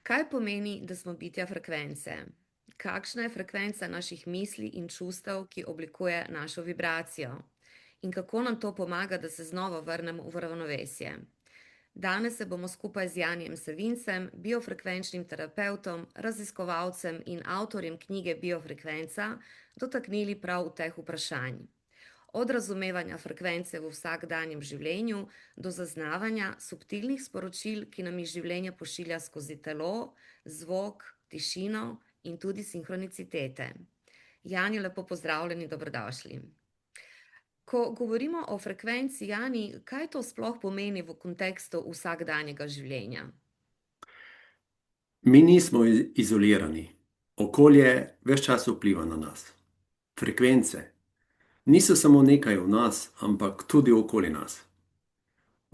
Kaj pomeni, da smo bitja frekvence? Kakšna je frekvenca naših misli in čustev, ki oblikuje našo vibracijo? In kako nam to pomaga, da se znova vrnemo v ravnovesje? Danes se bomo skupaj z Janijem Savincem, biofrekvenčnim terapevtom, raziskovalcem in avtorjem knjige Biofrekvenca, dotaknili prav teh vprašanj. Od razumevanja frekvence v vsakdanjem življenju do zaznavanja subtilnih sporočil, ki nam jih življenje pošilja skozi telo, zvok, tišino in tudi sinhronicitete. Jani, lepo pozdravljeni, dobrodošli. Ko govorimo o frekvenci, Jani, kaj to sploh pomeni v kontekstu vsakdanjega življenja? Mi nismo izolirani. Okolje ves čas vpliva na nas. Frekvence niso samo nekaj v nas, ampak tudi okoli nas.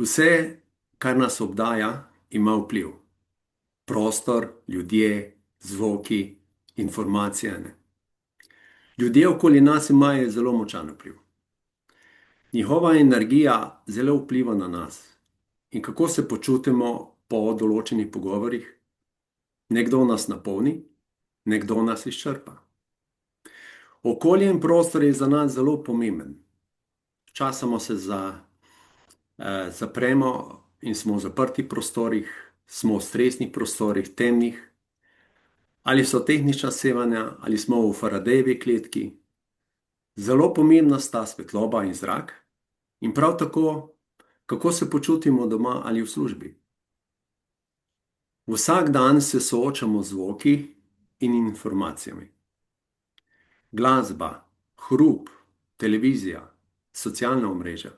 Vse, kar nas obdaja, ima vpliv. Prostor, ljudje, zvoki, informacije. Ljudje okoli nas imajo zelo močan vpliv. Njihova energija zelo vpliva na nas. In kako se počutimo po določenih pogovorih? Nekdo nas napolni, nekdo nas izčrpa. Okolje in prostor je za nas zelo pomemben. Včasih se zapremo in smo v zaprtih prostorih, smo v stresnih prostorih, temnih, ali so tehnična sevanja, ali smo v Faradayevi kletki. Zelo pomembna sta svetloba in zrak in prav tako, kako se počutimo doma ali v službi. Vsak dan se soočamo z zvoki in informacijami. Glasba, hrup, televizija, socialna omrežja.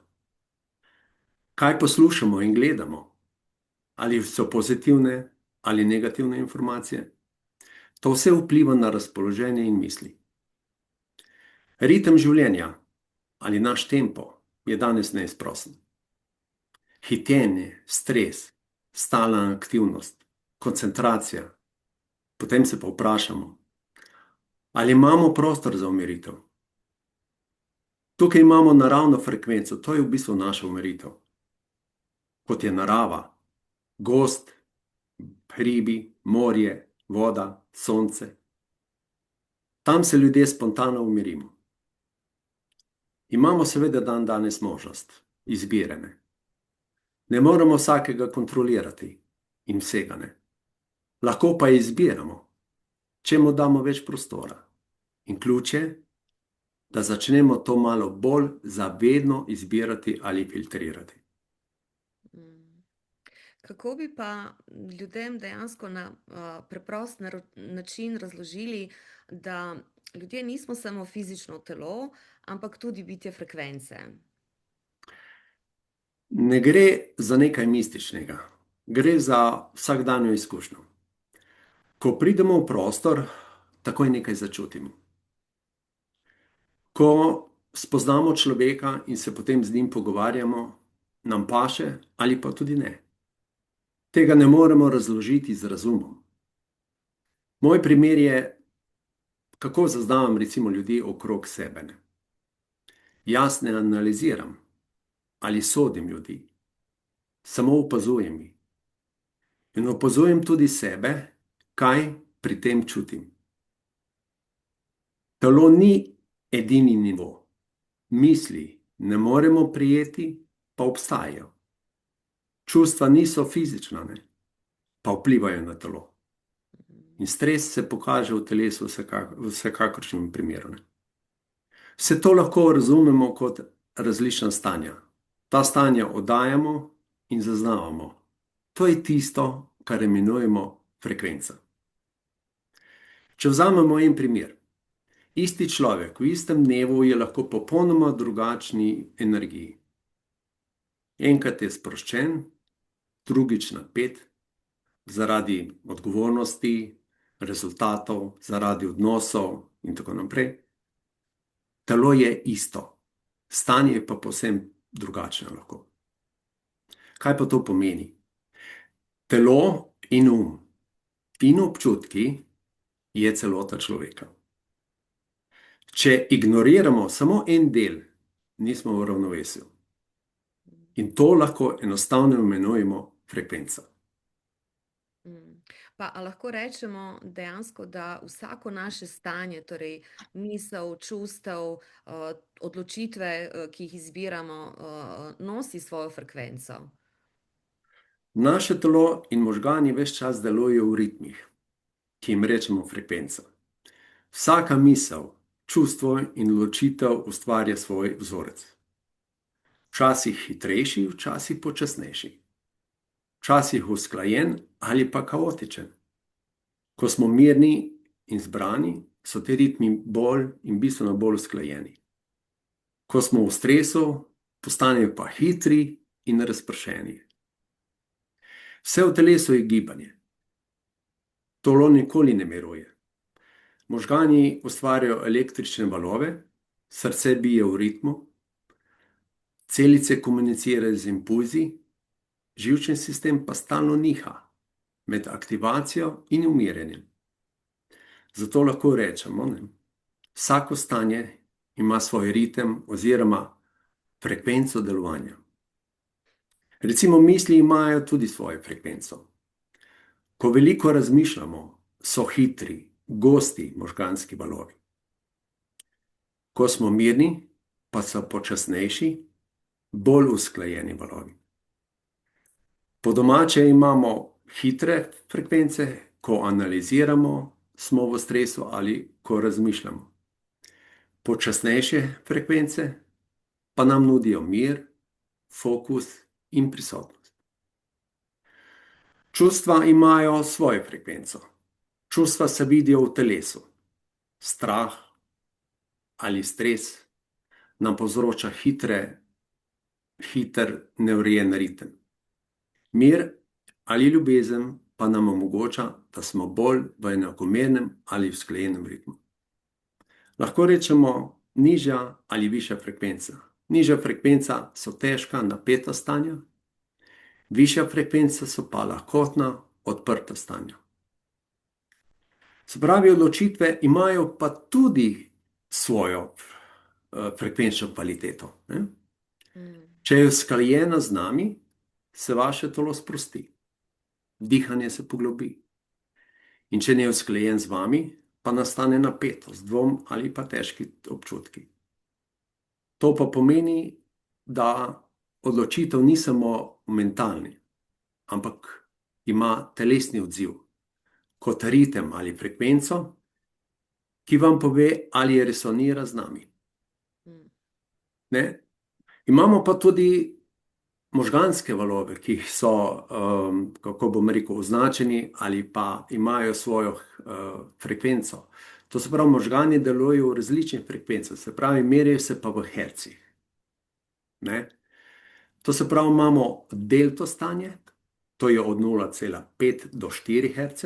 Kaj poslušamo in gledamo? Ali so pozitivne ali negativne informacije? To vse vpliva na razpoloženje in misli. Ritem življenja ali naš tempo je danes neizprosten. Hitenje, stres, stalna aktivnost, koncentracija. Potem se pa vprašamo, ali imamo prostor za umiritev? Tukaj imamo naravno frekvenco, to je v bistvu naša umiritev. Kot je narava, gozd, hribi, morje, voda, sonce. Tam se ljudje spontano umirimo. Imamo seveda danes možnost izbire. Ne moremo vsakega kontrolirati in vsega ne. Lahko pa izbiramo, čemu damo več prostora. In ključ je, da začnemo to malo bolj zavedno izbirati ali filtrirati. Kako bi pa ljudem dejansko na preprost način razložili, da ljudje nismo samo fizično telo, ampak tudi bitje frekvence? Ne gre za nekaj mističnega, gre za vsakdanjo izkušnjo. Ko pridemo v prostor, takoj nekaj začutimo. Ko spoznamo človeka in se potem z njim pogovarjamo, nam paše ali pa tudi ne. Tega ne moremo razložiti z razumom. Moj primer je, kako zaznavam recimo ljudi okrog sebe. Jaz ne analiziram ali sodim ljudi, samo opazujem jih. In opazujem tudi sebe, kaj pri tem čutim. Telo ni edini nivo. Misli ne moremo prijeti, pa obstajajo. Čustva niso fizična, pa vplivajo na telo. In stres se pokaže v telesu v vsakakršnem primeru. Vse to lahko razumemo kot različna stanja. Ta stanja oddajamo in zaznavamo. To je tisto, kar imenujemo frekvenca. Če vzamemo en primer. Isti človek v istem dnevu je lahko popolnoma drugačni energiji. Enkrat je sproščen, drugič napet, zaradi odgovornosti, rezultatov, zaradi odnosov in tako naprej. Telo je isto, stanje pa povsem drugačno lahko. Kaj pa to pomeni? Telo in in občutki je celota človeka. Če ignoriramo samo en del, nismo v ravnovesju. In to lahko enostavno imenujemo frekvenca. Pa a lahko rečemo dejansko, da vsako naše stanje, torej misel, čustev, odločitve, ki jih izbiramo, nosi svojo frekvenco? Naše telo in možgani ves čas delujejo v ritmih, ki jim rečemo frekvenca. Vsaka misel, čustvo in odločitev ustvarja svoj vzorec. Včasih hitrejši, včasih počasnejši. Včasih usklajen ali pa kaotičen. Ko smo mirni in zbrani, so ti ritmi bolj in bistveno bolj usklajeni. Ko smo v stresu, postanejo pa hitri in razpršeni. Vse v telesu je gibanje. Telo nikoli ne miruje. Možgani ustvarjajo električne valove, srce bije v ritmu, celice komunicirajo z impulzi, živčni sistem pa stalno niha med aktivacijo in umirjenjem. Zato lahko rečemo, vsako stanje ima svoj ritem oziroma frekvenco delovanja. Recimo misli imajo tudi svojo frekvenco. Ko veliko razmišljamo, so hitri, gosti možganski valovi. Ko smo mirni, pa so počasnejši, bolj usklajeni valovi. Po domače imamo hitre frekvence, ko analiziramo, smo v stresu ali ko razmišljamo. Počasnejše frekvence pa nam nudijo mir, fokus in prisotnost. Čustva imajo svojo frekvenco. Čustva se vidijo v telesu. Strah ali stres nam povzroča hiter, neurejen ritem. Mir ali ljubezen pa nam omogoča, da smo bolj v enakomernem ali usklajenem ritmu. Lahko rečemo nižja ali višja frekvenca. Nižja frekvenca so težka, napeta stanja, višja frekvenca so pa lahkotna, odprta stanja. Se pravi, odločitve imajo pa tudi svojo frekvenčno kvaliteto. Če je usklajena z nami, se vaše telo sprosti, dihanje se poglobi. In če ne je usklajen z vami, pa nastane napetost, dvom ali pa težki občutki. To pa pomeni, da odločitev ni samo mentalni, ampak ima telesni odziv, kot ritem ali frekvenco, ki vam pove, ali resonira z nami. Ne? Imamo pa tudi možganske valove, ki so, kako bom rekel, označeni ali pa imajo svojo frekvenco. To se pravi, možgani delujejo v različnih frekvencah, se pravi, merijo se pa v hercih. Ne? To se pravi, imamo delto stanje, to je od 0,5 do 4 Hz.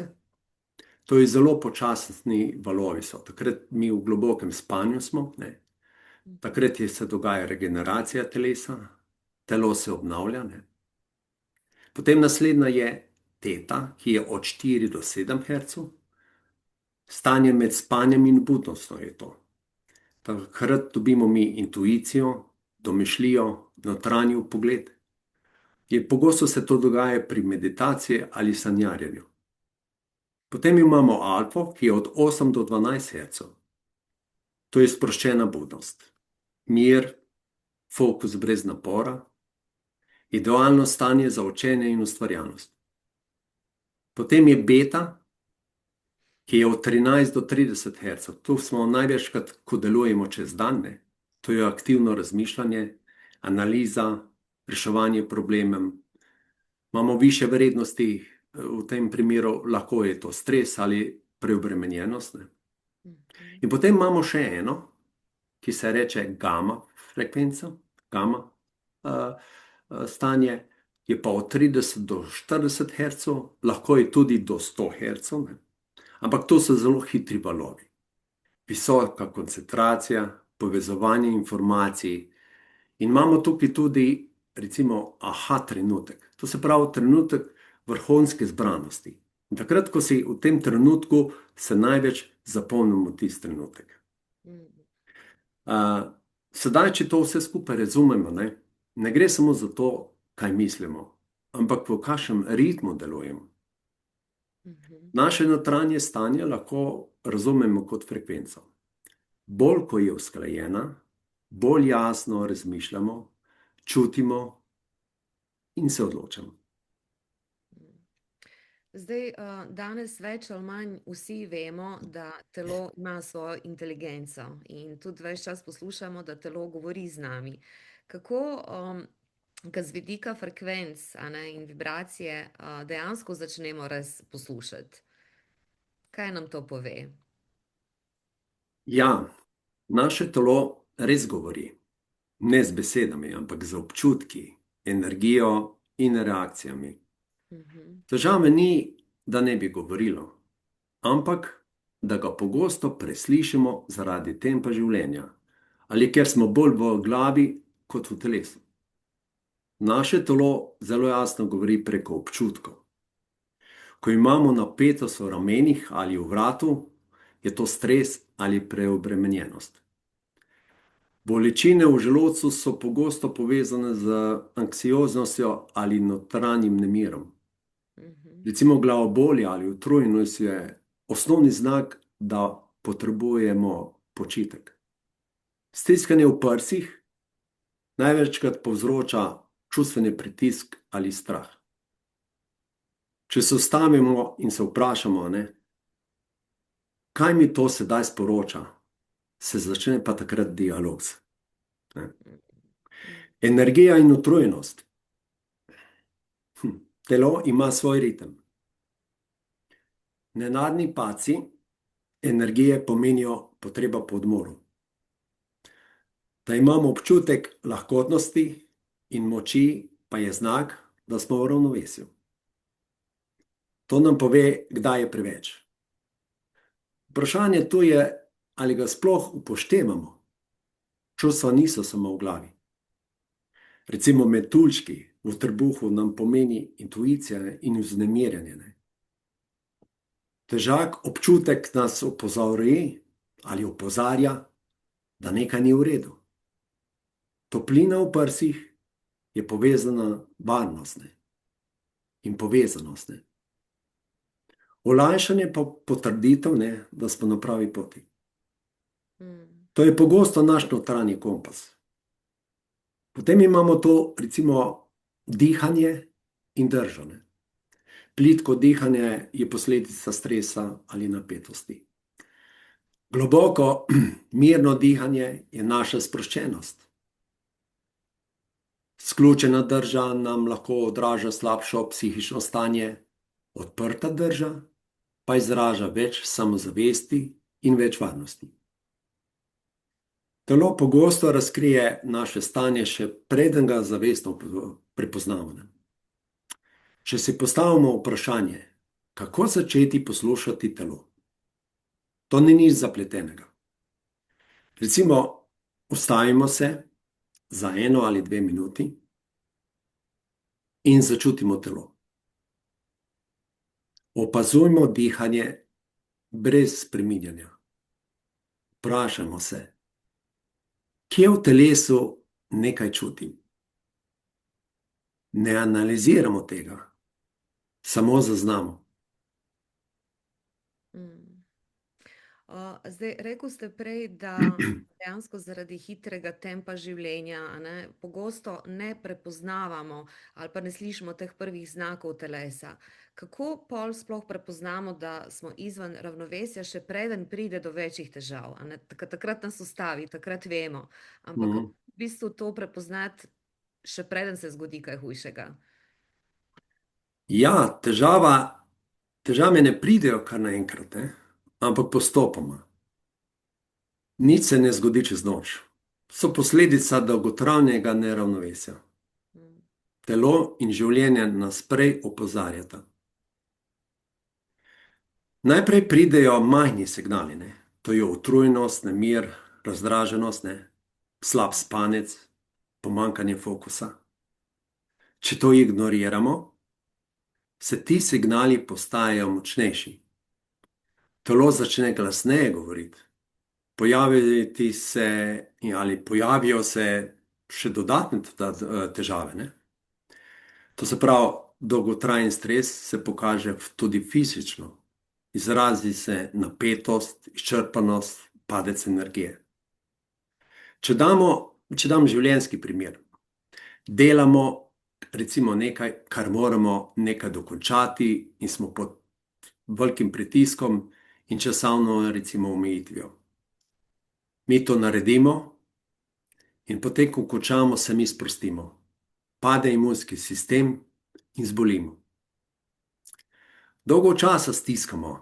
To je zelo počasni valovi so. Takrat mi v globokem spanju smo, ne? Takrat se dogaja regeneracija telesa, telo se obnavlja. Ne? Potem naslednja je teta, ki je od 4 do 7 Hz. Stanje med spanjem in budnostjo je to. Takrat dobimo mi intuicijo, domišljijo, notranji vpogled. Pogosto se to dogaja pri meditaciji ali sanjarjenju. Potem imamo alfo, ki je od 8 do 12 Hz. To je sproščena budnost. Mir, fokus brez napora, idealno stanje za učenje in ustvarjalnost. Potem je beta, ki je od 13 do 30 Hz. Tu smo največkrat, ko delujemo čez dan. To je aktivno razmišljanje, analiza, reševanje problemov. Imamo više vrednosti, v tem primeru lahko je to stres ali preobremenjenost. In potem imamo še eno, ki se reče gamma frekvenca, gamma stanje, je pa od 30 do 40 Hz, lahko je tudi do 100 Hz. Ampak to so zelo hitri valovi. Visoka koncentracija, povezovanje informacij. In imamo tukaj tudi, recimo, aha trenutek. To se pravi trenutek vrhunske zbranosti. In takrat, ko si v tem trenutku, se največ zapomnimo tisti trenutek. Sedaj, če to vse skupaj razumemo, ne gre samo za to, kaj mislimo, ampak v kakšnem ritmu delujemo. Mhm. Naše notranje stanje lahko razumemo kot frekvenco. Bolj, ko je usklajena, bolj jasno razmišljamo, čutimo in se odločamo. Zdaj, danes več ali manj vsi vemo, da telo ima svojo inteligenco in tudi več čas poslušamo, da telo govori z nami. Kako ga z vidika frekvenc, a ne, in vibracije dejansko začnemo res poslušati? Kaj nam to pove? Ja, naše telo res govori, ne z besedami, ampak z občutki, energijo in reakcijami. Mhm. Težava ni, da ne bi govorilo, ampak da ga pogosto preslišimo zaradi tempa življenja ali ker smo bolj v glavi kot v telesu. Naše telo zelo jasno govori preko občutkov. Ko imamo napetost v ramenih ali v vratu, je to stres ali preobremenjenost. Bolečine v želodcu so pogosto povezane z anksioznostjo ali notranjim nemirom. Mhm. Recimo glavobolje ali utrujenost je osnovni znak, da potrebujemo počitek. Stiskanje v prsih največkrat povzroča čustveni pritisk ali strah. Če se ustavimo in se vprašamo, kaj mi to sedaj sporoča, se začne pa takrat dialog. Mhm. Energija in utrujenost. Telo ima svoj ritem. Nenadni padci energije pomenijo potreba po odmoru. Da imamo občutek lahkotnosti in moči, pa je znak, da smo v ravnovesju. To nam pove, kdaj je preveč. Vprašanje tu je, ali ga sploh upoštevamo. Čustva niso samo v glavi. Recimo metuljčki v trebuhu nam pomeni intuicija in vznemirjanje. Težak občutek nas opozori ali opozarja, da nekaj ni v redu. Toplina v prsih je povezana varnost in povezanost. Olajšanje pa potrditev, da smo na pravi poti. Mhm. To je pogosto naš notranji kompas. Potem imamo to, recimo, dihanje in držanje. Plitko dihanje je posledica stresa ali napetosti. Globoko, mirno dihanje je naša sproščenost. Sključena drža nam lahko odraža slabšo psihično stanje, odprta drža pa izraža več samozavesti in več varnosti. Telo pogosto razkrije naše stanje, še preden ga zavestno prepoznamo. Če si postavimo vprašanje, kako začeti poslušati telo, to ni nič zapletenega. Recimo, ustavimo se za 1 ali 2 minuti in začutimo telo. Opazujmo dihanje brez spreminjanja. Vprašajmo se, kje v telesu nekaj čutim. Ne analiziramo tega, samo zaznamo. Zdaj, rekel ste prej, da dejansko zaradi hitrega tempa življenja, pogosto ne prepoznavamo ali pa ne slišimo teh prvih znakov telesa. Kako pol sploh prepoznamo, da smo izven ravnovesja, še preden pride do večjih težav? Takrat nas ustavi, takrat vemo. Ampak Mhm. v bistvu to prepoznati, še preden se zgodi kaj hujšega. Ja, težave ne pridejo kar naenkrat, ampak postopoma. Nič se ne zgodi čez noč. So posledica dolgotrajnega neravnovesja. Mm. Telo in življenje nas prej opozarjata. Najprej pridejo majhni signali, to je utrujenost, nemir, razdraženost, slab spanec, pomanjkanje fokusa. Če to ignoriramo, se ti signali postajajo močnejši. Telo začne glasneje govoriti. Pojavijo se še dodatne težave. To se pravi, dolgotrajen stres se pokaže tudi fizično. Izrazi se napetost, izčrpanost, padec energije. Če dam življenjski primer, delamo recimo nekaj, kar moramo nekaj dokončati in smo pod velikim pritiskom in časovno recimo omejitvijo. Mi to naredimo in potem, ko končamo, se mi sprostimo. Pade imunski sistem in zbolimo. Dolgo časa stiskamo,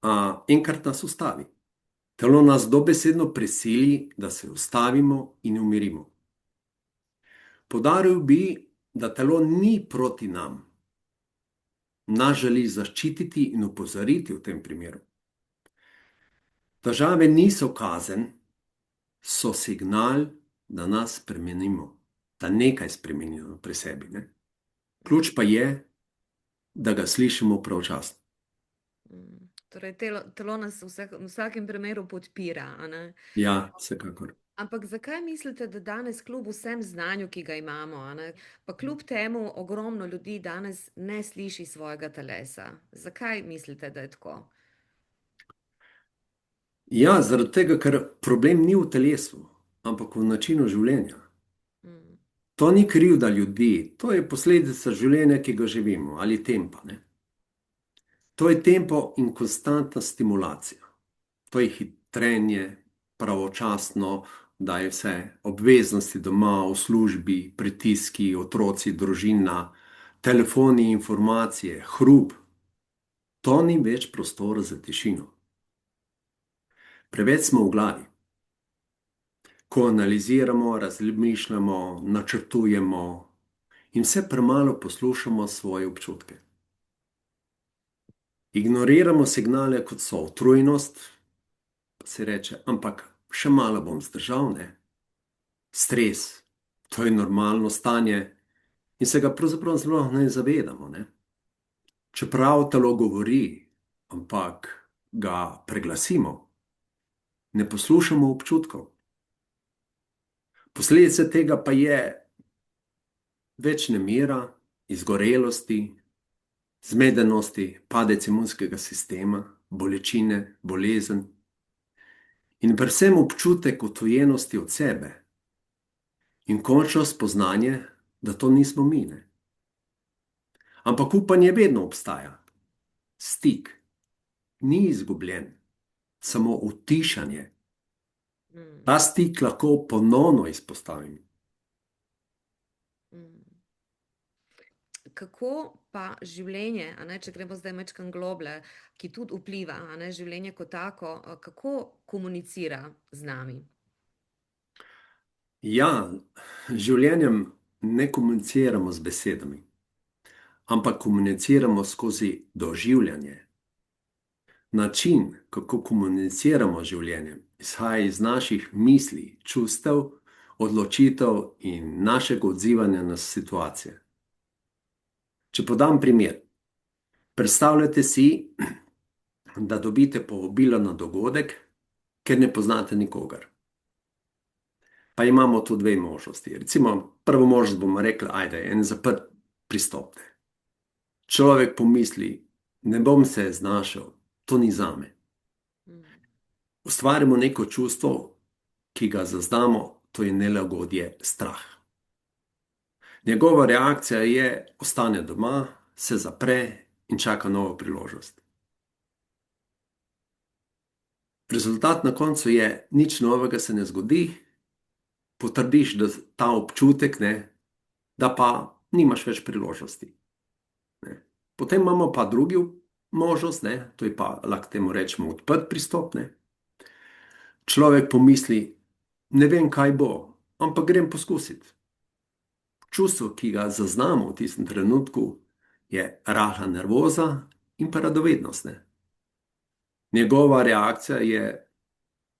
a enkrat nas ustavi. Telo nas dobesedno prisili, da se ustavimo in umirimo. Poudaril bi, da telo ni proti nam. Nas želi zaščititi in opozoriti v tem primeru. Težave niso kazen, so signal, da nas spremenimo, da nekaj spremenimo pri sebi. Ne? Ključ pa je, da ga slišimo pravočasno. Torej, telo nas v vsakem primeru podpira, a ne? Ja, vsekakor. Ampak zakaj mislite, da danes kljub vsem znanju, ki ga imamo, a ne, pa kljub temu ogromno ljudi danes ne sliši svojega telesa? Zakaj mislite, da je tako? Ja, zaradi tega, ker problem ni v telesu, ampak v načinu življenja. To ni krivda ljudi, to je posledica življenja, ki ga živimo, ali tempa. Ne? To je tempo in konstantna stimulacija. To je hitrenje, pravočasno, da je vse obveznosti doma, v službi, pritiski, otroci, družina, telefoni, informacije, hrup. To ni več prostora za tišino. Preveč smo v glavi. Ko analiziramo, razmišljamo, načrtujemo in vse premalo poslušamo svoje občutke. Ignoriramo signale, kot so utrujenost, pa se reče, ampak še malo bom zdržal, ne? Stres, to je normalno stanje in se ga pravzaprav zelo ne zavedamo. Ne? Čeprav telo govori, ampak ga preglasimo, ne poslušamo občutkov. Posledica tega pa je več nemira, izgorelosti, zmedenosti, padec imunskega sistema, bolečine, bolezen in predvsem občutek odtujenosti od sebe in končno spoznanje, da to nismo mi. Ne? Ampak upanje vedno obstaja. Stik ni izgubljen, samo utišanje. Ta stik lahko ponovno izpostavim. Kako pa življenje, a ne, če gremo zdaj malo globlje, ki tudi vpliva, a ne, življenje kot tako, kako komunicira z nami? Ja, z življenjem ne komuniciramo z besedami, ampak komuniciramo skozi doživljanje. Način, kako komuniciramo z življenjem, izhaja iz naših misli, čustev, odločitev in našega odzivanja na situacije. Če podam primer, predstavljajte si, da dobite povabilo na dogodek, ker ne poznate nikogar. Pa imamo tu dve možnosti. Recimo, prvo možnost bomo rekli, ajde, en zaprt pristopte. Človek pomisli, ne bom se znašel, to ni zame. Ustvarimo neko čustvo, ki ga zaznamo, to je nelagodje, strah. Njegova reakcija je, ostane doma, se zapre in čaka novo priložnost. Rezultat na koncu je, nič novega se ne zgodi, potrdiš, da ta občutek, ne, da pa nimaš več priložnosti. Ne. Potem imamo pa drugi možnost, ne, to je pa, lahko temu rečemo, odprt pristop. Ne. Človek pomisli, ne vem, kaj bo, ampak grem poskusiti. Čustvo, ki ga zaznamo v tistem trenutku, je rahla nervoza in pa radovednost. Ne. Njegova reakcija je,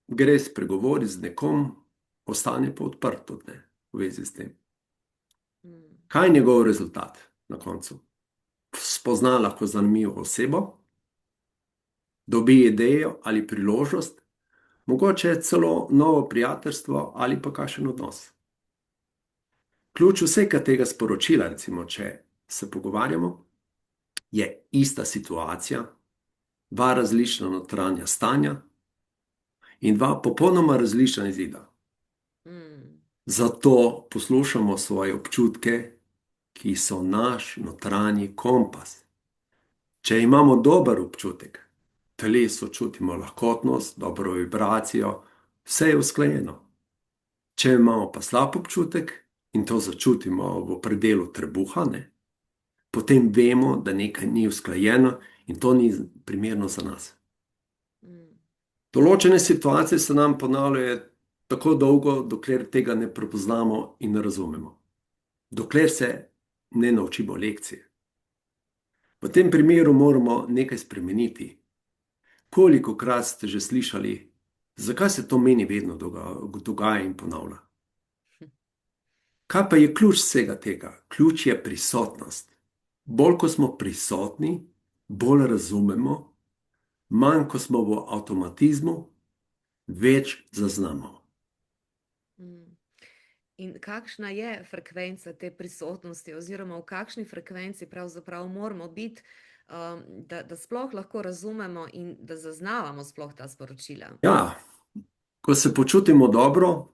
gre spregovoriti z nekom, ostane pa odprto, ne, v vezi s tem. Kaj je njegov rezultat na koncu? Spozna lahko zanimivo osebo, dobi idejo ali priložnost, mogoče celo novo prijateljstvo ali pa kakšen odnos. Ključ vsega tega sporočila, recimo, če se pogovarjamo, je ista situacija, dva različna notranja stanja in dva popolnoma različna izida. Mm. Zato poslušamo svoje občutke, ki so naš notranji kompas. Če imamo dober občutek, v telesu čutimo lahkotnost, dobro vibracijo, vse je usklajeno. Če imamo pa slab občutek in to začutimo v predelu trebuha, potem vemo, da nekaj ni usklajeno in to ni primerno za nas. Mm. Določene situacije se nam ponavljajo tako dolgo, dokler tega ne prepoznamo in ne razumemo. Dokler se ne naučimo lekcije. V tem primeru moramo nekaj spremeniti. Kolikokrat ste že slišali, zakaj se to meni vedno dogaja in ponavlja? Kaj pa je ključ vsega tega? Ključ je prisotnost. Bolj ko smo prisotni, bolj razumemo, manj ko smo v avtomatizmu, več zaznamo. Mm. In kakšna je frekvenca te prisotnosti, oziroma v kakšni frekvenci pravzaprav moramo biti, da sploh lahko razumemo in da zaznavamo sploh ta sporočila? Ja, ko se počutimo dobro,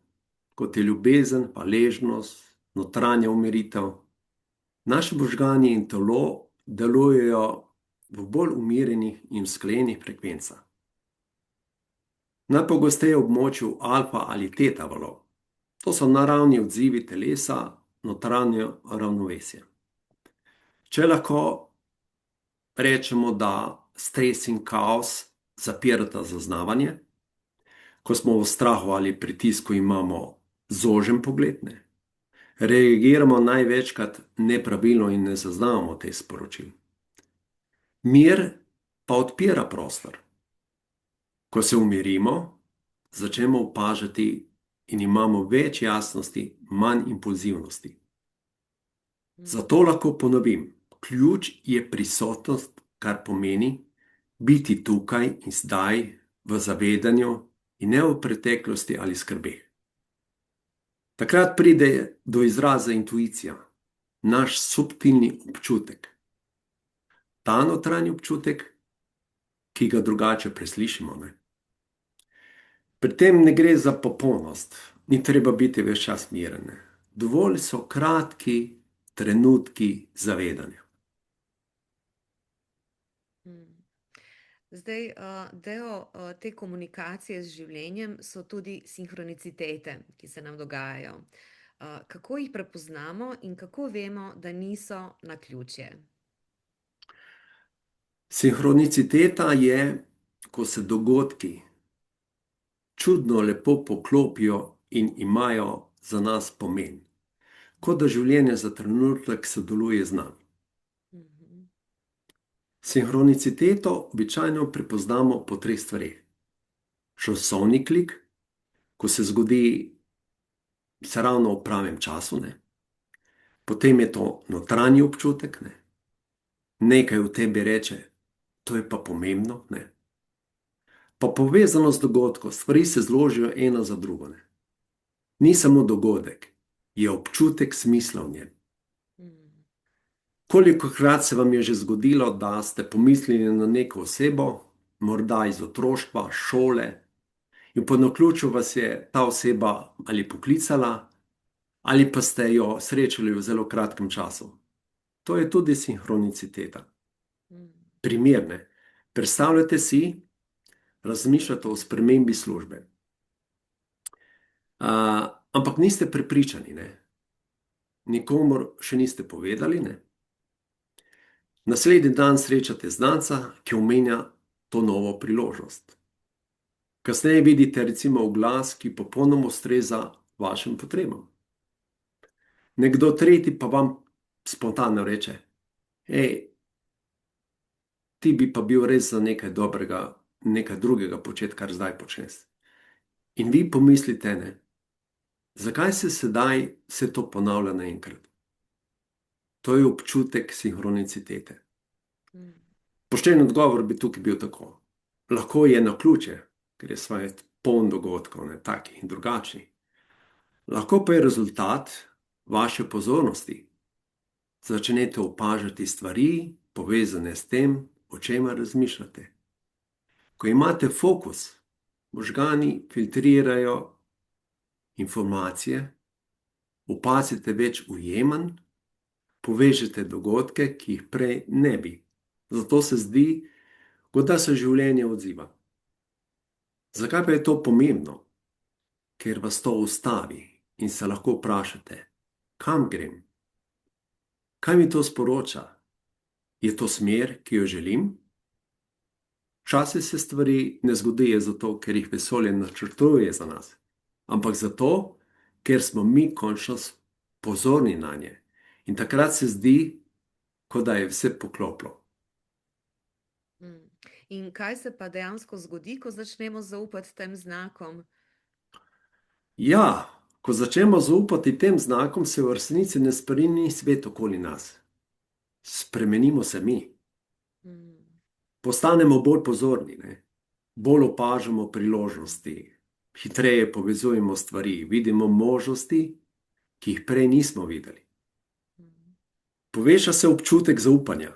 kot je ljubezen, hvaležnost, notranja umiritev, naši možgani in telo delujejo v bolj umirjenih in sklenih frekvencah. Najpogosteje v območju alfa ali teta valov. To so naravni odzivi telesa, notranje ravnovesje. Če lahko rečemo, da stres in kaos zapirata zaznavanje, ko smo v strahu ali pritisku, imamo zožen pogled, reagiramo največkrat nepravilno in ne zaznavamo teh sporočil. Mir pa odpira prostor. Ko se umirimo, začnemo opažati in imamo več jasnosti, manj impulzivnosti. Zato lahko ponovim, ključ je prisotnost, kar pomeni biti tukaj in zdaj v zavedanju in ne v preteklosti ali skrbeh. Takrat pride do izraza intuicija, naš subtilni občutek. Ta notranji občutek, ki ga drugače preslišimo. Pri tem ne gre za popolnost, ni treba biti ves čas miren. Dovolj so kratki trenutki zavedanja. Zdaj, del te komunikacije z življenjem so tudi sinhronicitete, ki se nam dogajajo. Kako jih prepoznamo in kako vemo, da niso naključje? Sinhroniciteta je, ko se dogodki čudno lepo poklopijo in imajo za nas pomen, kot da življenje za trenutek sodeluje z nami. Sinhroniciteto običajno prepoznamo po treh stvareh. Časovni klik, ko se zgodi se ravno v pravem času, potem je to notranji občutek, nekaj v tebi reče, to je pa pomembno, pa povezanost dogodkov, stvari se zložijo ena za drugo. Ni samo dogodek, je občutek smisla v njem. Kolikokrat se vam je že zgodilo, da ste pomislili na neko osebo, morda iz otroštva, šole, in po naključju vas je ta oseba ali poklicala, ali pa ste jo srečali v zelo kratkem času. To je tudi sinhroniciteta. Primer. Predstavljate si, razmišljate o spremembi službe. Ampak niste prepričani, nikomur še niste povedali, Naslednji dan srečate znanca, ki omenja to novo priložnost. Kasneje vidite recimo oglas, ki popolnoma ustreza vašim potrebam. Nekdo tretji pa vam spontano reče, ti bi pa bil res za nekaj dobrega, nekaj drugega početi, kar zdaj počneš. In vi pomislite, zakaj se sedaj vse to ponavlja naenkrat? To je občutek sinhronicitete. Pošten odgovor bi tukaj bil tako. Lahko je naključje, ker je svet poln dogodkov, takih in drugačnih. Lahko pa je rezultat vaše pozornosti, začnete opažati stvari, povezane s tem, o čemer razmišljate. Ko imate fokus, možgani filtrirajo informacije, opazite več ujemanj, povežete dogodke, ki jih prej ne bi. Zato se zdi, kot da se življenje odziva. Zakaj pa je to pomembno? Ker vas to ustavi in se lahko vprašate, kam grem? Kaj mi to sporoča? Je to smer, ki jo želim? Včasih se stvari ne zgodijo zato, ker jih vesolje načrtuje za nas, ampak zato, ker smo mi končno pozorni na nje. In takrat se zdi, kot da je vse poklopilo. Mm. In kaj se pa dejansko zgodi, ko začnemo zaupati tem znakom? Ja, ko začnemo zaupati tem znakom, se v resnici ne spremeni svet okoli nas. Spremenimo se mi. Mm. Postanemo bolj pozorni, ne? Bolj opažamo priložnosti, hitreje povezujemo stvari, vidimo možnosti, ki jih prej nismo videli. Mm. Poveša se občutek zaupanja,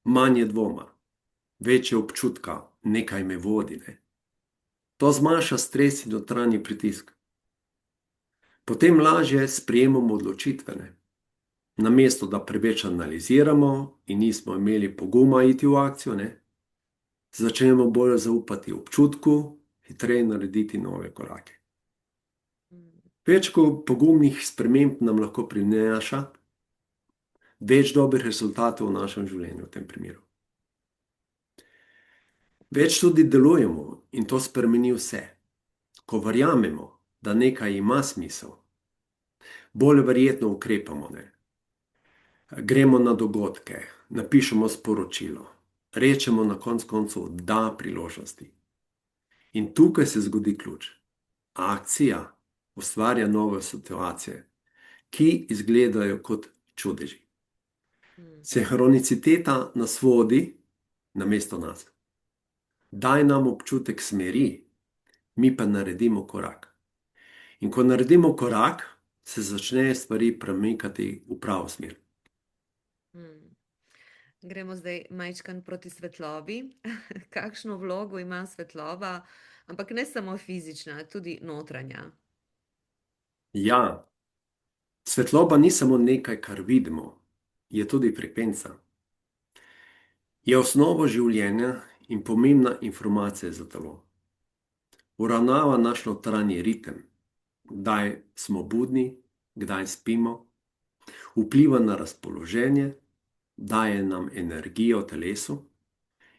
manje dvoma, večje občutka, nekaj me vodi, ne? To zmanjša stres in notranji pritisk. Potem lažje sprejemamo odločitve, ne? Namesto da preveč analiziramo in nismo imeli poguma iti v akcijo, ne? Začnemo bolj zaupati občutku, hitreje narediti nove korake. Mm. Več pogumnih sprememb nam lahko prinaša več dobrih rezultatov v našem življenju v tem primeru. Več tudi delujemo in to spremeni vse. Ko verjamemo, da nekaj ima smisel, bolj verjetno ukrepamo, ne? Gremo na dogodke, napišemo sporočilo, rečemo na koncu koncev da priložnosti. In tukaj se zgodi ključ. Akcija ustvarja nove situacije, ki izgledajo kot čudeži. Mm. Sinhroniciteta nas vodi namesto nas. Daj nam občutek smeri, mi pa naredimo korak. In ko naredimo korak, se začnejo stvari premikati v pravo smer. Mm. Gremo zdaj majčkan proti svetlobi. Kakšno vlogo ima svetloba, ampak ne samo fizična, tudi notranja. Ja, svetloba ni samo nekaj, kar vidimo, je tudi frekvenca. Je osnova življenja in pomembna informacija za telo. Uravnava naš notranji ritem, kdaj smo budni, kdaj spimo, vpliva na razpoloženje, daje nam energijo v telesu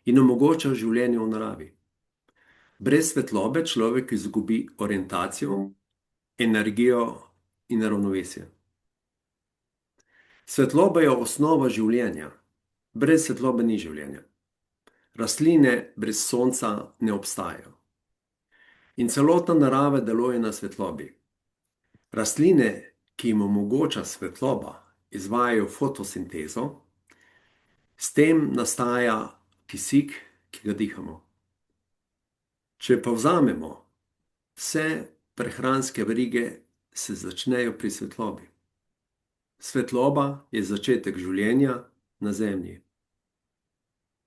in omogoča življenje v naravi. Brez svetlobe človek izgubi orientacijo, energijo in ravnovesje. Svetloba je osnova življenja. Brez svetlobe ni življenja. Rastline brez sonca ne obstajajo. In celotna narava deluje na svetlobi. Rastline, ki jim omogoča svetloba, izvajajo fotosintezo, s tem nastaja kisik, ki ga dihamo. Če pa vzamemo, vse prehranske verige se začnejo pri svetlobi. Svetloba je začetek življenja na Zemlji.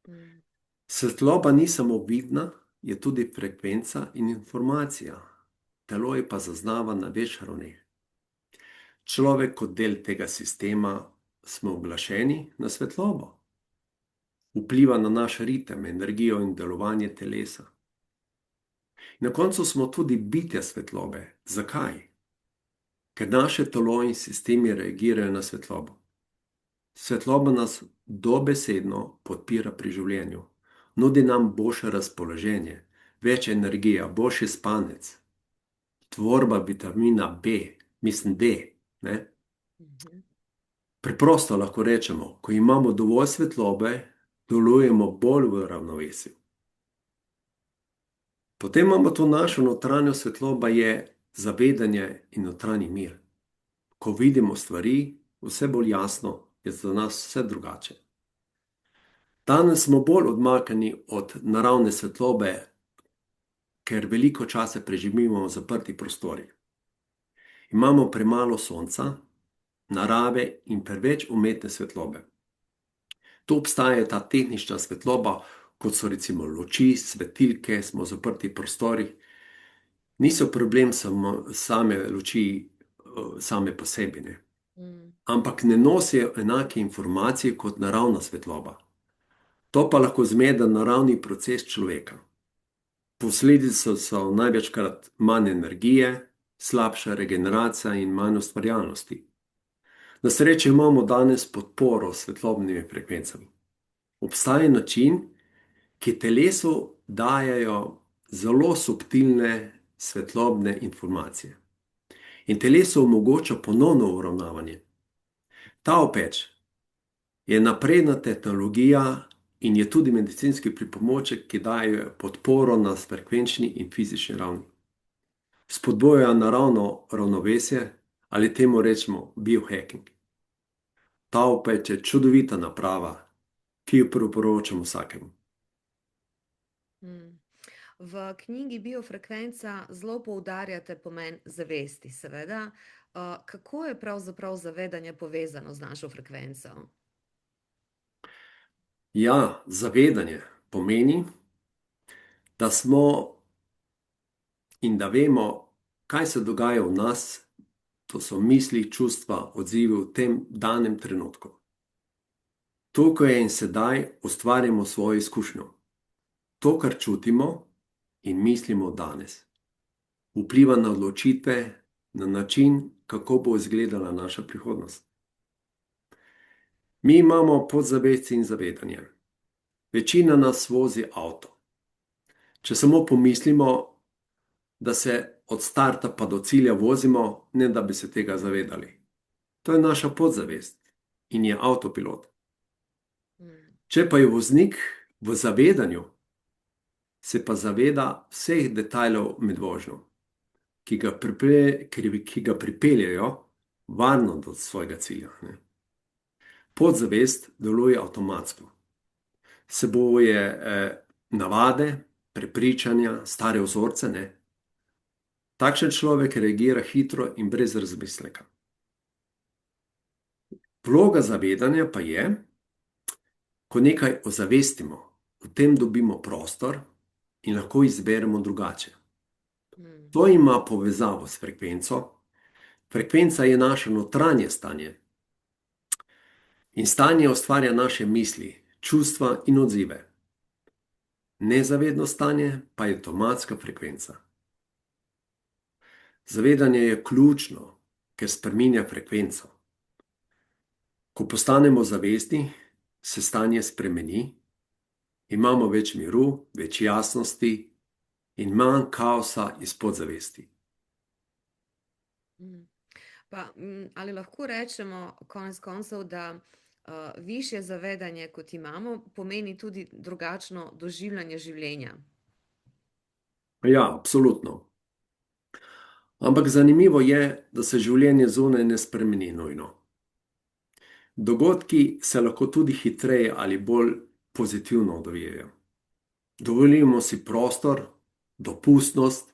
Mm. Svetloba ni samo vidna, je tudi frekvenca in informacija. Telo je pa zaznava na več ravneh. Človek kot del tega sistema smo uglašeni na svetlobo. Vpliva na naš ritem, energijo in delovanje telesa. Na koncu smo tudi bitja svetlobe. Zakaj? Ker naše telo in sistemi reagirajo na svetlobo. Svetloba nas dobesedno podpira pri življenju. Nudi nam boljše razpoloženje, več energije, boljši spanec, tvorba vitamina B, mislim D, ne? Mhm. Preprosto lahko rečemo, ko imamo dovolj svetlobe, delujemo bolj v ravnovesju. Potem imamo to našo notranjo svetlobo, je zavedanje in notranji mir. Ko vidimo stvari, vse bolj jasno, je za nas vse drugače. Danes smo bolj odmaknjeni od naravne svetlobe, ker veliko časa preživimo v zaprtih prostorih. Imamo premalo sonca, narave in preveč umetne svetlobe. Tu obstaja ta tehnična svetloba, kot so recimo luči, svetilke, smo v zaprtih prostorih. Niso problem samo same luči, same po sebi, ne. Mm. Ampak ne nosijo enake informacije kot naravna svetloba. To pa lahko zmeda naravni proces človeka. Posledice so največkrat manj energije, slabša regeneracija in manj ustvarjalnosti. Na srečo imamo danes podporo s svetlobnimi frekvencami. Obstaja način, ki telesu dajajo zelo subtilne svetlobne informacije. In telesu omogoča ponovno uravnavanje. Ta opeč je napredna tehnologija in je tudi medicinski pripomoček, ki daje podporo na frekvenčni in fizični ravni. Spodbuja naravno ravnovesje ali temu rečemo biohacking. Ta opeč je čudovita naprava, ki jo priporočam vsakemu. Mm. V knjigi Biofrekvenca zelo poudarjate pomen zavesti, seveda. Kako je pravzaprav zavedanje povezano z našo frekvenco? Ja, zavedanje pomeni, da smo in da vemo, kaj se dogaja v nas, to so misli, čustva, odzivi v tem danem trenutku. Tukaj in sedaj ustvarjamo svojo izkušnjo. To, kar čutimo in mislimo danes, vpliva na odločitve, na način, kako bo izgledala naša prihodnost. Mi imamo podzavest in zavedanje. Večina nas vozi avto. Če samo pomislimo, da se od starta pa do cilja vozimo, ne da bi se tega zavedali. To je naša podzavest in je avtopilot. Če pa je voznik v zavedanju, se pa zaveda vseh detajlov med vožnjo, ki ga pripeljejo varno do svojega cilja. Podzavest deluje avtomatsko. Vsebuje navade, prepričanja, stare vzorce, ne. Takšen človek reagira hitro in brez razmisleka. Vloga zavedanja pa je, ko nekaj ozavestimo, v tem dobimo prostor in lahko izberemo drugače. To ima povezavo s frekvenco. Frekvenca je naše notranje stanje. In stanje ustvarja naše misli, čustva in odzive. Nezavedno stanje pa je avtomatska frekvenca. Zavedanje je ključno, ker spreminja frekvenco. Ko postanemo zavestni, se stanje spremeni, imamo več miru, več jasnosti in manj kaosa iz podzavesti. Pa, ali lahko rečemo konec koncev, da višje zavedanje, kot imamo, pomeni tudi drugačno doživljanje življenja? Ja, absolutno. Ampak zanimivo je, da se življenje zunaj ne spremeni nujno. Dogodki se lahko tudi hitreje ali bolj pozitivno odvijajo. Dovolimo si prostor, dopustnost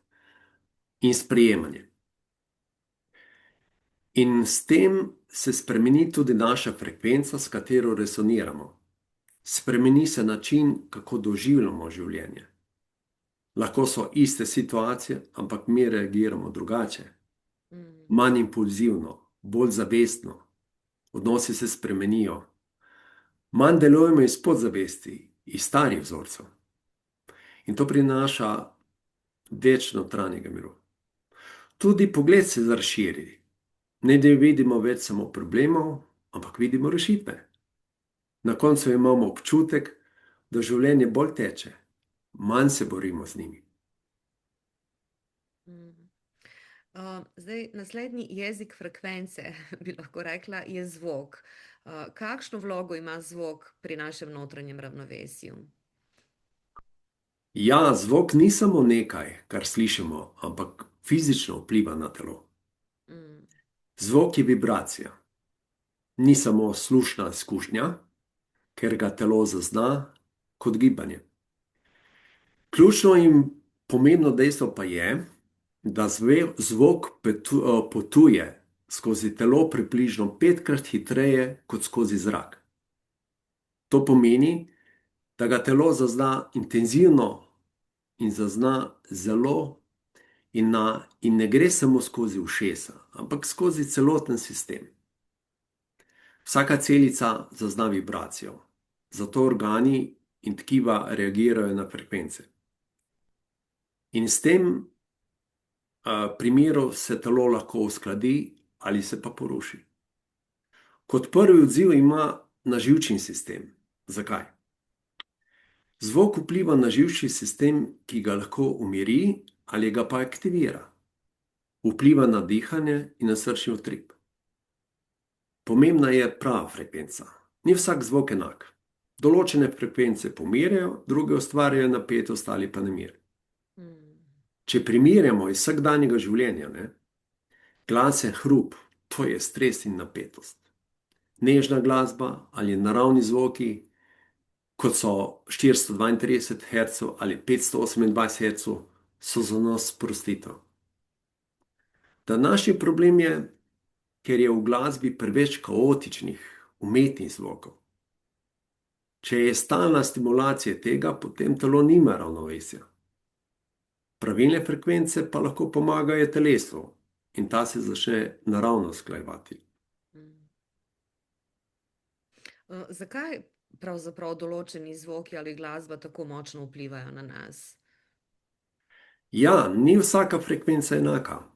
in sprejemanje. In s tem se spremeni tudi naša frekvenca, s katero resoniramo. Spremeni se način, kako doživljamo življenje. Lahko so iste situacije, ampak mi reagiramo drugače. Manj impulzivno, bolj zavestno. Odnosi se spremenijo. Manj delujemo iz podzavesti, iz starih vzorcev. In to prinaša več notranjega miru. Tudi pogled se razširi. Ne da vidimo več samo problemov, ampak vidimo rešitve. Na koncu imamo občutek, da življenje bolj teče, manj se borimo z njimi. Zdaj, naslednji jezik frekvence, bi lahko rekla, je zvok. Kakšno vlogo ima zvok pri našem notranjem ravnovesju? Ja, zvok ni samo nekaj, kar slišimo, ampak fizično vpliva na telo. Zvok je vibracija. Ni samo slušna izkušnja, ker ga telo zazna kot gibanje. Ključno in pomembno dejstvo pa je, da zvok potuje skozi telo približno 5-krat hitreje kot skozi zrak. To pomeni, da ga telo zazna intenzivno in zazna zelo in ne gre samo skozi ušesa, ampak skozi celoten sistem. Vsaka celica zazna vibracijo, zato organi in tkiva reagirajo na frekvence. In s tem primeru se telo lahko uskladi ali se pa poruši. Kot prvi odziv ima na živčni sistem. Zakaj? Zvok vpliva na živčni sistem, ki ga lahko umiri ali ga pa aktivira. Vpliva na dihanje in na srčni utrip. Pomembna je prava frekvenca. Ni vsak zvok enak. Določene frekvence pomirjajo, druge ustvarjajo napetost ali pa nemir. Če primerjamo iz vsakdanjega življenja, glasen hrup, to je stres in napetost. Nežna glasba ali naravni zvoki, kot so 432 Hz ali 528 Hz, so za nas sprostitev. Današnji problem je, ker je v glasbi preveč kaotičnih, umetnih zvokov. Če je stalna stimulacija tega, potem telo nima ravnovesja. Pravilne frekvence pa lahko pomagajo telesu in ta se začne naravno usklajevati. Zakaj pravzaprav določeni zvoki ali glasba tako močno vplivajo na nas? Ja, ni vsaka frekvenca enaka.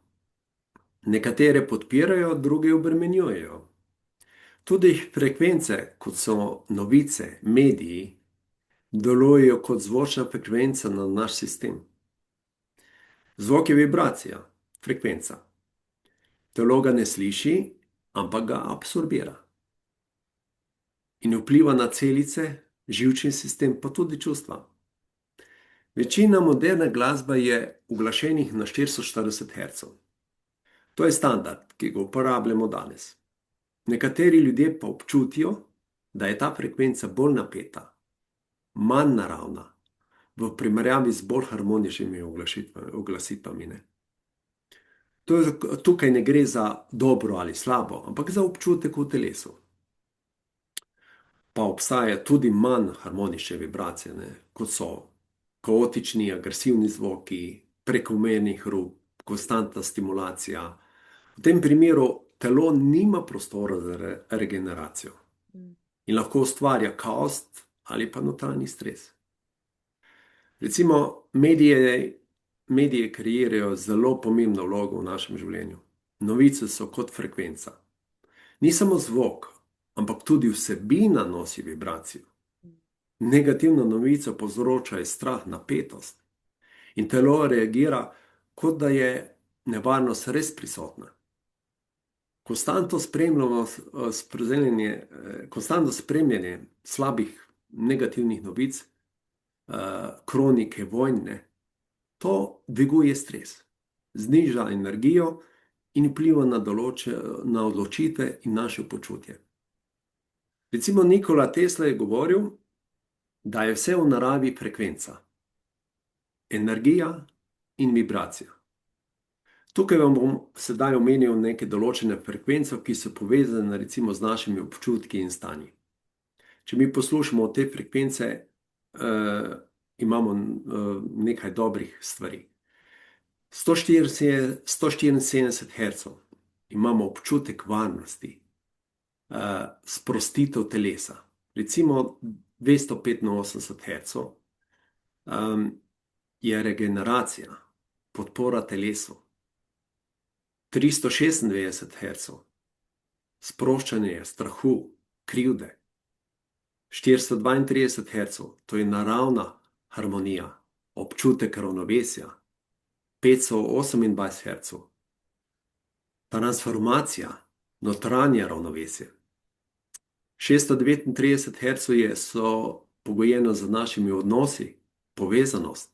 Nekatere podpirajo, druge obremenjujejo. Tudi frekvence, kot so novice, mediji, delujejo kot zvočna frekvenca na naš sistem. Zvok je vibracija, frekvenca. Telo ga ne sliši, ampak ga absorbira. In vpliva na celice, živčni sistem, pa tudi čustva. Večina moderne glasbe je uglašenih na 440 Hz. To je standard, ki ga uporabljamo danes. Nekateri ljudje pa občutijo, da je ta frekvenca bolj napeta, manj naravna, v primerjavi z bolj harmoničnimi uglasitvami. Tukaj ne gre za dobro ali slabo, ampak za občutek v telesu. Pa obstaja tudi manj harmonične vibracije, kot so kaotični, agresivni zvoki, prekomerni hrup, konstantna stimulacija. V tem primeru telo nima prostora za regeneracijo in lahko ustvarja kaos ali pa notranji stres. Recimo, mediji kreirajo zelo pomembno vlogo v našem življenju. Novice so kot frekvenca. Ni samo zvok, ampak tudi vsebina nosi vibracijo. Negativna novica povzroča strah, napetost in telo reagira, kot da je nevarnost res prisotna. Konstantno spremljanje slabih negativnih novic, kronike vojne, to dviguje stres, zniža energijo in vpliva na odločitve in naše počutje. Recimo Nikola Tesla je govoril, da je vse v naravi frekvenca, energija in vibracija. Tukaj vam bom sedaj omenil neke določene frekvence, ki so povezane recimo z našimi občutki in stanji. Če mi poslušamo te frekvence, imamo nekaj dobrih stvari. 174 Hz imamo občutek varnosti, sprostitev telesa. Recimo 285 Hz je regeneracija, podpora telesu. 396 Hz sproščanje strahu, krivde. 432 Hz, to je naravna harmonija, občutek ravnovesja. 528 Hz, transformacija, notranje ravnovesje. 639 Hz so pogojeno z našimi odnosi, povezanost.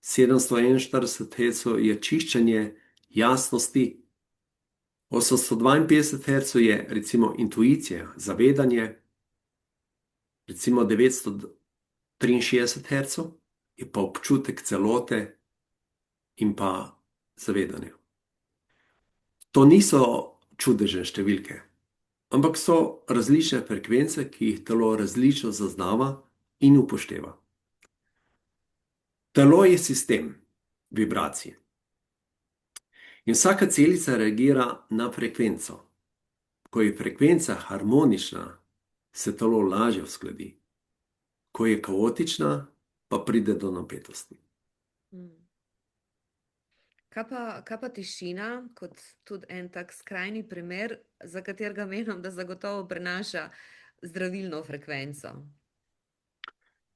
741 Hz je čiščenje jasnosti. 852 Hz je recimo intuicija, zavedanje. Recimo 963 Hz je pa občutek celote in pa zavedanje. To niso čudežne številke, ampak so različne frekvence, ki jih telo različno zaznava in upošteva. Telo je sistem vibracij in vsaka celica reagira na frekvenco. Ko je frekvenca harmonična, se telo lažje uskladi. Ko je kaotična, pa pride do napetosti. Mm. Kaj pa tišina, kot tudi en tak skrajni primer, za katerega menim, da zagotovo prenaša zdravilno frekvenco?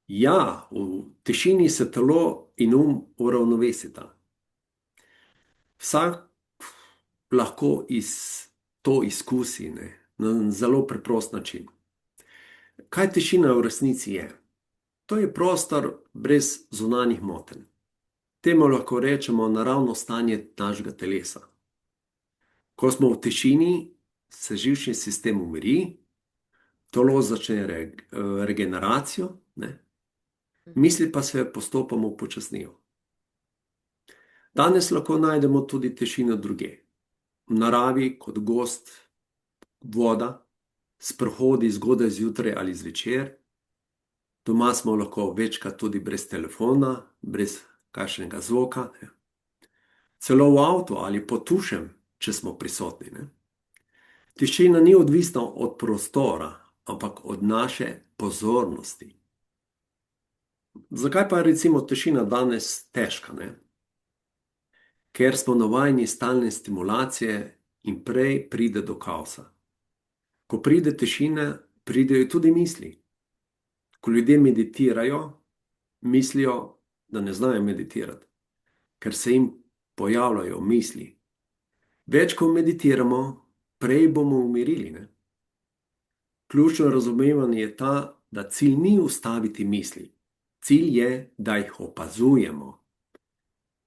Ja, v tišini se telo in uravnovesita. Vsak lahko to izkusi, ne, na zelo preprost način. Kaj tišina v resnici je? To je prostor brez zunanjih motenj. Temu lahko rečemo naravno stanje našega telesa. Ko smo v tišini, se živčni sistem umiri, telo začne regeneracijo, ne? Misli pa se postopoma upočasnijo. Danes lahko najdemo tudi tišino drugje. V naravi kot gost, voda, sprehodi zgodaj zjutraj ali zvečer. Doma smo lahko večkrat tudi brez telefona, brez kakšnega zvoka. Ne? Celo v avtu ali pod tušem, če smo prisotni. Ne? Tišina ni odvisna od prostora, ampak od naše pozornosti. Zakaj pa je recimo tišina danes težka? Ne? Ker smo navajeni stalne stimulacije in prej pride do kaosa. Ko pride tišina, pridejo tudi misli. Ko ljudje meditirajo, mislijo, da ne znajo meditirati, ker se jim pojavljajo misli. Več ko meditiramo, prej bomo umirili. Ne? Ključno razumevanje je ta, da cilj ni ustaviti misli. Cilj je, da jih opazujemo.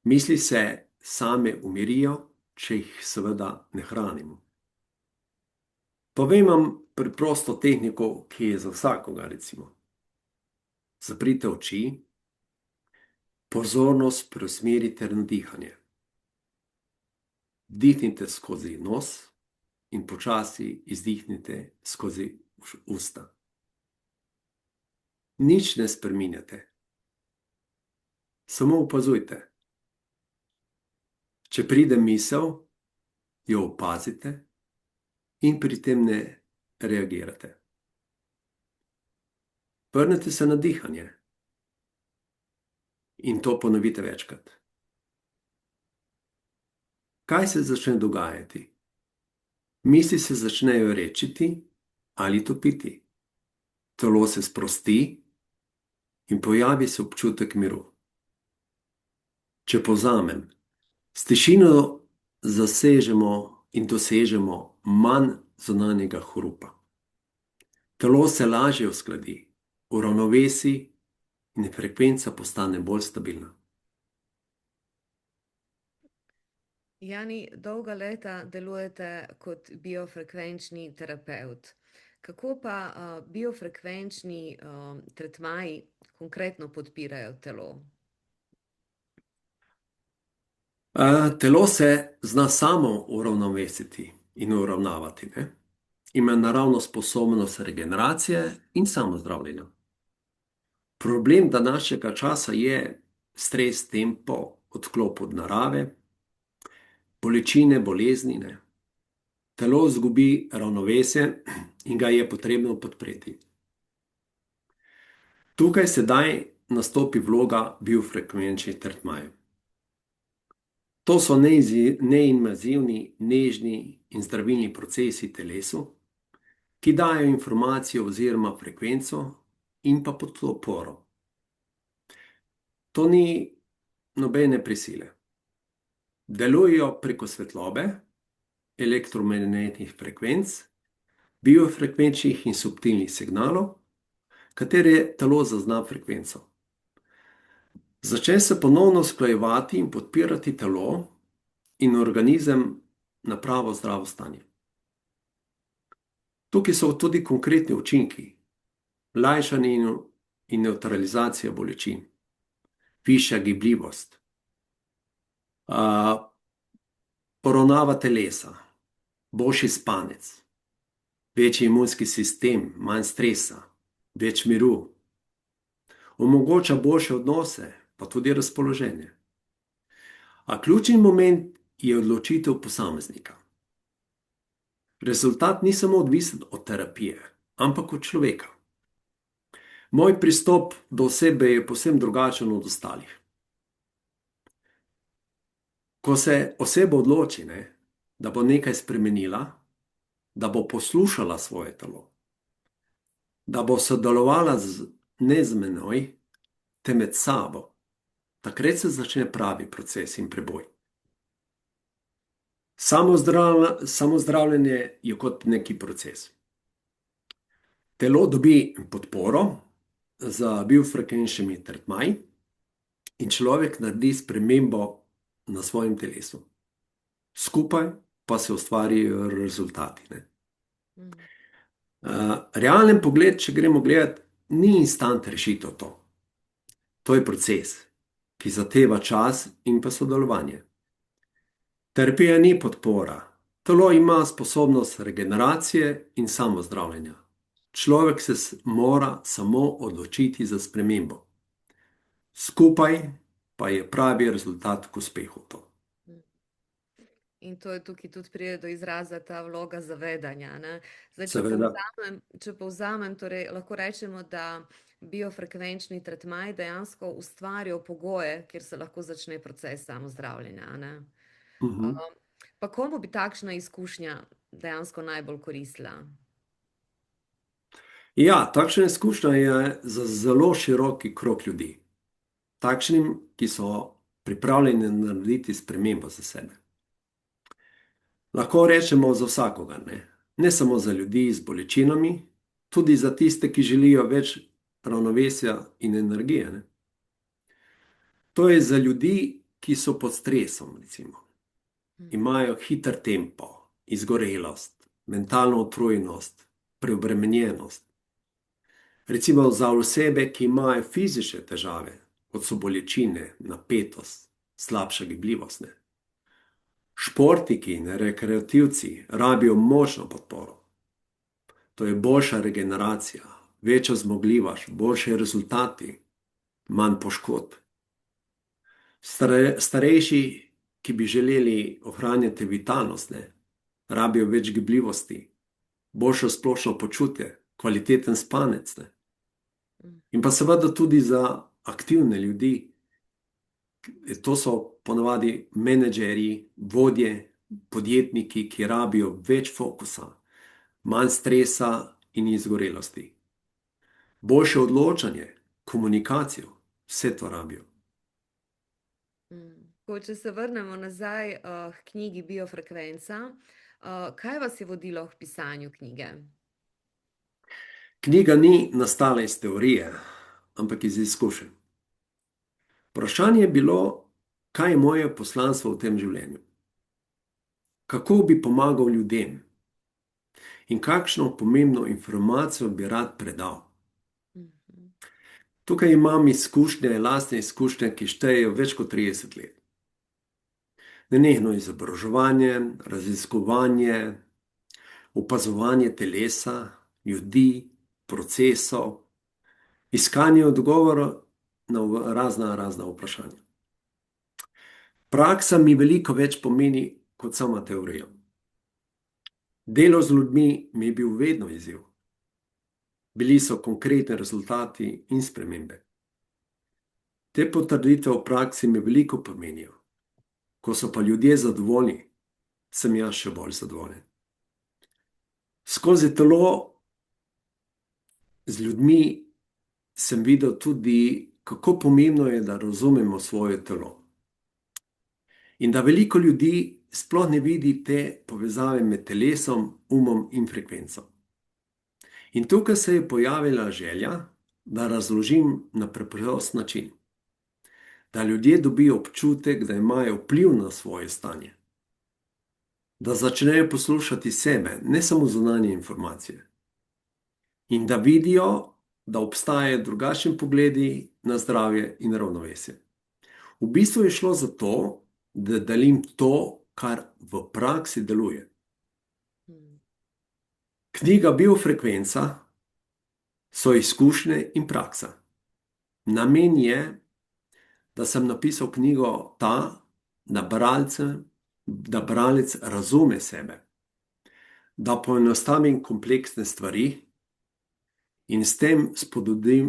Misli se same umirijo, če jih seveda ne hranimo. Povem vam preprosto tehniko, ki je za vsakoga, recimo. Zaprite oči, pozornost preusmerite na dihanje. Vdihnite skozi nos in počasi izdihnite skozi usta. Nič ne spreminjate. Samo opazujte. Če pride misel, jo opazite in pri tem ne reagirate. Vrnite se na dihanje in to ponovite večkrat. Kaj se začne dogajati? Misli se začnejo rečiti ali topiti. Telo se sprosti in pojavi se občutek miru. Če povzamem, s tišino zasežemo in dosežemo manj zunanjega hrupa. Telo se lažje uskladi, uravnovesi in frekvenca postane bolj stabilna. Jani, dolga leta delujete kot biofrekvenčni terapevt. Kako pa biofrekvenčni tretmaji konkretno podpirajo telo? Telo se zna samo uravnovesiti in uravnavati. Ne? Ima naravno sposobnost regeneracije in samozdravljenja. Problem današnjega časa je stres, tempo, odklop od narave, bolečine, bolezni. Ne? Telo izgubi ravnovesje in ga je potrebno podpreti. Tukaj sedaj nastopi vloga biofrekvenčnih tretmajev. To so neinvazivni, nežni in zdravilni procesi telesu, ki dajo informacijo oziroma frekvenco in pa podporo. To ni nobene prisile. Delujejo preko svetlobe, elektromagnetnih frekvenc, biofrekvenčnih in subtilnih signalov, katere telo zazna frekvenco. Začne se ponovno usklajevati in podpirati telo in organizem na pravo zdravo stanje. Tukaj so tudi konkretni učinki, lajšanje in nevtralizacija bolečin, višja gibljivost, poravnava telesa, boljši spanec, večji imunski sistem, manj stresa, več miru, omogoča boljše odnose, pa tudi razpoloženje. A ključni moment je odločitev posameznika. Rezultat ni samo odvisen od terapije, ampak od človeka. Moj pristop do osebe je povsem drugačen od ostalih. Ko se oseba odloči, da bo nekaj spremenila, da bo poslušala svoje telo, da bo sodelovala ne z menoj, temveč s sabo, takrat se začne pravi proces in preboj. Samozdravljenje je kot neki proces. Telo dobi podporo z biofrekvenčnimi tretmaji in človek naredi spremembo na svojem telesu. Skupaj pa se ustvarijo rezultati. Realen pogled, če gremo gledat, ni instant rešitev to. To je proces, ki zahteva čas in pa sodelovanje. Terapija ni podpora. Telo ima sposobnost regeneracije in samozdravljenja. Človek se mora samo odločiti za spremembo. Skupaj pa je pravi rezultat k uspehu to. In to je tukaj tudi pride do izraza ta vloga zavedanja. Zdaj, Seveda. če povzamem, torej lahko rečemo, da biofrekvenčni tretmaji dejansko ustvarijo pogoje, kjer se lahko začne proces samozdravljenja. Pa komu bi takšna izkušnja dejansko najbolj koristila? Ja, takšna izkušnja je za zelo široki krog ljudi. Takšnim, ki so pripravljeni narediti spremembo za sebe. Lahko rečemo za vsakogar, ne samo za ljudi z bolečinami, tudi za tiste, ki želijo več ravnovesja in energije. To je za ljudi, ki so pod stresom, recimo. Imajo hiter tempo, izgorelost, mentalno utrujenost, preobremenjenost. Recimo za osebe, ki imajo fizične težave, kot so bolečine, napetost, slabša gibljivost. Športniki in rekreativci rabijo močno podporo. To je boljša regeneracija, večja zmogljivost, boljši rezultati, manj poškodb. Starejši, ki bi želeli ohranjati vitalnost, rabijo več gibljivosti, boljšo splošno počutje, kvaliteten spanec. In pa seveda tudi za aktivne ljudi. To so ponavadi menedžerji, vodje, podjetniki, ki rabijo več fokusa, manj stresa in izgorelosti. Boljše odločanje, komunikacijo, vse to rabijo. Če se vrnemo nazaj k knjigi Biofrekvenca, kaj vas je vodilo k pisanju knjige? Knjiga ni nastala iz teorije, ampak iz izkušenj. Vprašanje je bilo, kaj je moje poslanstvo v tem življenju? Kako bi pomagal ljudem? In kakšno pomembno informacijo bi rad predal? Tukaj imam izkušnje, lastne izkušnje, ki štejejo več kot 30 let. Nenehno izobraževanje, raziskovanje, opazovanje telesa, ljudi, procesov, iskanje odgovorov na razna vprašanja. Praksa mi veliko več pomeni kot sama teorija. Delo z ljudmi mi je bil vedno izziv. Bili so konkretni rezultati in spremembe. Te potrditve v praksi mi veliko pomenijo. Ko so pa ljudje zadovoljni, sem jaz še bolj zadovoljen. Skozi telo z ljudmi sem videl tudi, kako pomembno je, da razumemo svoje telo. In da veliko ljudi sploh ne vidi te povezave med telesom, umom in frekvenco. In tukaj se je pojavila želja, da razložim na preprost način. Da ljudje dobijo občutek, da imajo vpliv na svoje stanje. Da začnejo poslušati sebe, ne samo zunanje informacije. In da vidijo, da obstajajo drugačni pogledi na zdravje in ravnovesje. V bistvu je šlo za to, da delim to, kar v praksi deluje. Knjiga Biofrekvenca so izkušnje in praksa. Namen je, da sem napisal knjigo da bralec razume sebe, da poenostavim kompleksne stvari in s tem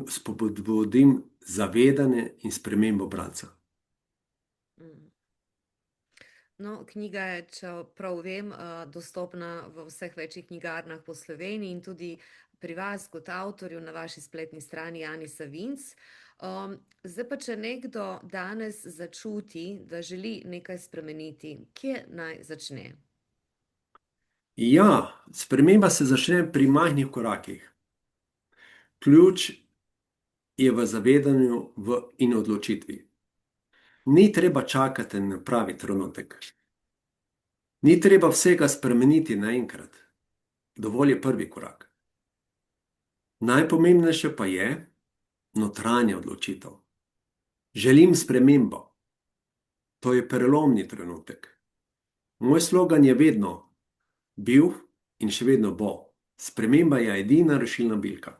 spodbudim zavedanje in spremembo bralca. Mm. No, knjiga je, če prav vem, dostopna v vseh večjih knjigarnah po Sloveniji in tudi pri vas kot avtorju na vaši spletni strani Jani Savinc. Zdaj pa, če nekdo danes začuti, da želi nekaj spremeniti, kje naj začne? Ja, sprememba se začne pri majhnih korakih. Ključ je v zavedanju in odločitvi. Ni treba čakati na pravi trenutek. Ni treba vsega spremeniti naenkrat. Dovolj je prvi korak. Najpomembnejše pa je notranja odločitev. Želim spremembo. To je prelomni trenutek. Moj slogan je vedno bil in še vedno bo. Sprememba je edina rešilna bilka.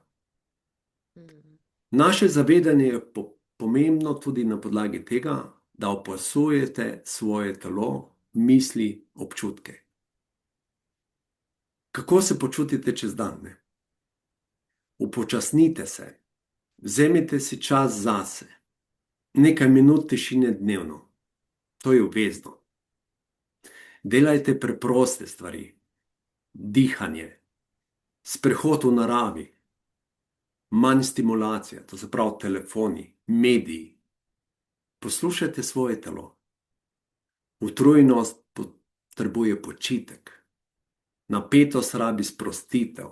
Naše zavedanje je pomembno tudi na podlagi tega, da opazujete svoje telo, misli, občutke. Kako se počutite čez dan? Upočasnite se, vzemite si čas zase, nekaj minut tišine dnevno. To je obvezno. Delajte preproste stvari, dihanje, sprehod v naravi, manj stimulacija, to se pravi telefoni, mediji. Poslušajte svoje telo. Utrujenost potrebuje počitek. Napetost rabi sprostitev.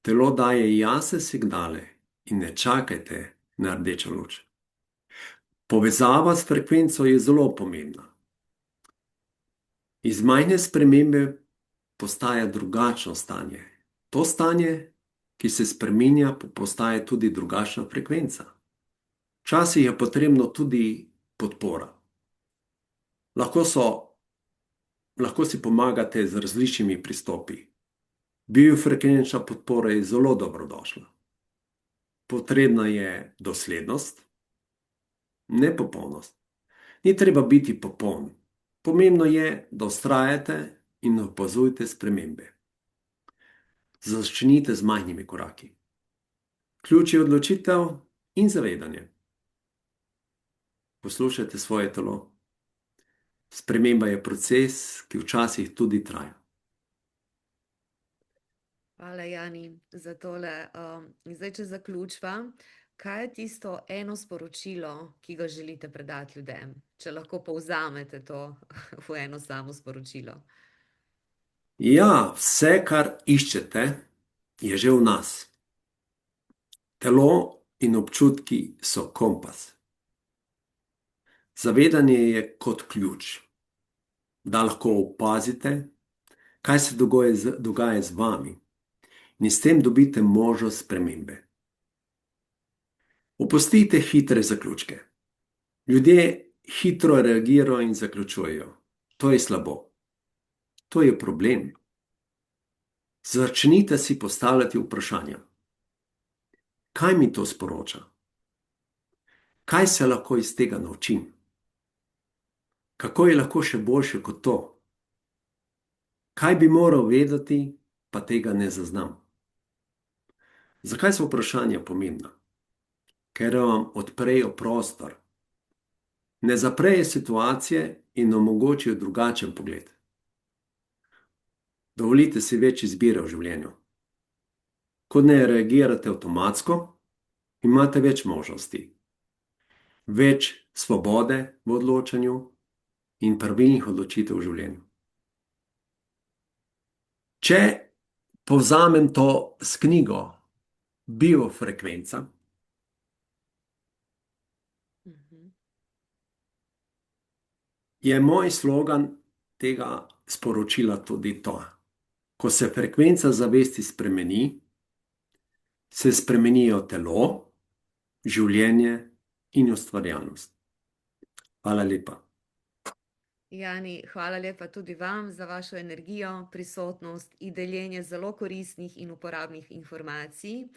Telo daje jasne signale in ne čakajte na rdečo luč. Povezava s frekvenco je zelo pomembna. Iz majhne spremembe postaja drugačno stanje. To stanje, ki se spreminja, postaja tudi drugačna frekvenca. Včasih je potrebno tudi podpora. Lahko si pomagate z različnimi pristopi. Biofrekvenčna podpora je zelo dobrodošla. Potrebna je doslednost, ne popolnost. Ni treba biti popoln. Pomembno je, da vztrajate in opazujete spremembe. Začnite z majhnimi koraki. Ključ je odločitev in zavedanje. Poslušajte svoje telo. Sprememba je proces, ki včasih tudi traja. Hvala, Jani, za tole. Zdaj, če zaključiva, kaj je tisto eno sporočilo, ki ga želite predati ljudem? Če lahko povzamete to v eno samo sporočilo. Ja, vse, kar iščete, je že v nas. Telo in občutki so kompas. Zavedanje je kot ključ, da lahko opazite, kaj se dogaja z vami in s tem dobite možnost spremembe. Opustite hitre zaključke. Ljudje hitro reagirajo in zaključujejo. To je slabo. To je problem. Začnite si postavljati vprašanja. Kaj mi to sporoča? Kaj se lahko iz tega naučim? Kako je lahko še boljše kot to? Kaj bi moral vedeti, pa tega ne zaznam? Zakaj so vprašanja pomembna? Ker vam odprejo prostor. Ne zaprejo situacije in omogočijo drugačen pogled. Dovolite si več izbire v življenju. Ko ne reagirate avtomatsko, imate več možnosti. Več svobode v odločanju in pravilnih odločitev v življenju. Če povzamem to s knjigo Biofrekvenca, je moj slogan tega sporočila tudi to. Ko se frekvenca zavesti spremeni, se spremenijo telo, življenje in ustvarjalnost. Hvala lepa. Jani, hvala lepa tudi vam za vašo energijo, prisotnost in deljenje zelo koristnih in uporabnih informacij.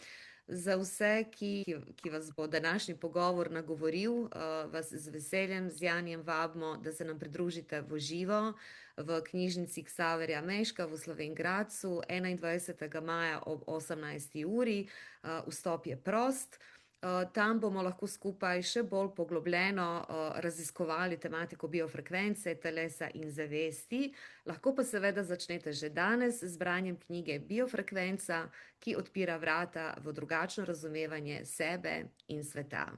Za vse, ki vas bo današnji pogovor nagovoril, vas z veseljem z Janijem vabimo, da se nam pridružite v živo v knjižnici Ksaverja Meška v Slovenj Gradcu 21. maja ob 18. uri. Vstop je prost. Tam bomo lahko skupaj še bolj poglobljeno raziskovali tematiko biofrekvence, telesa in zavesti. Lahko pa seveda začnete že danes z branjem knjige Biofrekvenca, ki odpira vrata v drugačno razumevanje sebe in sveta.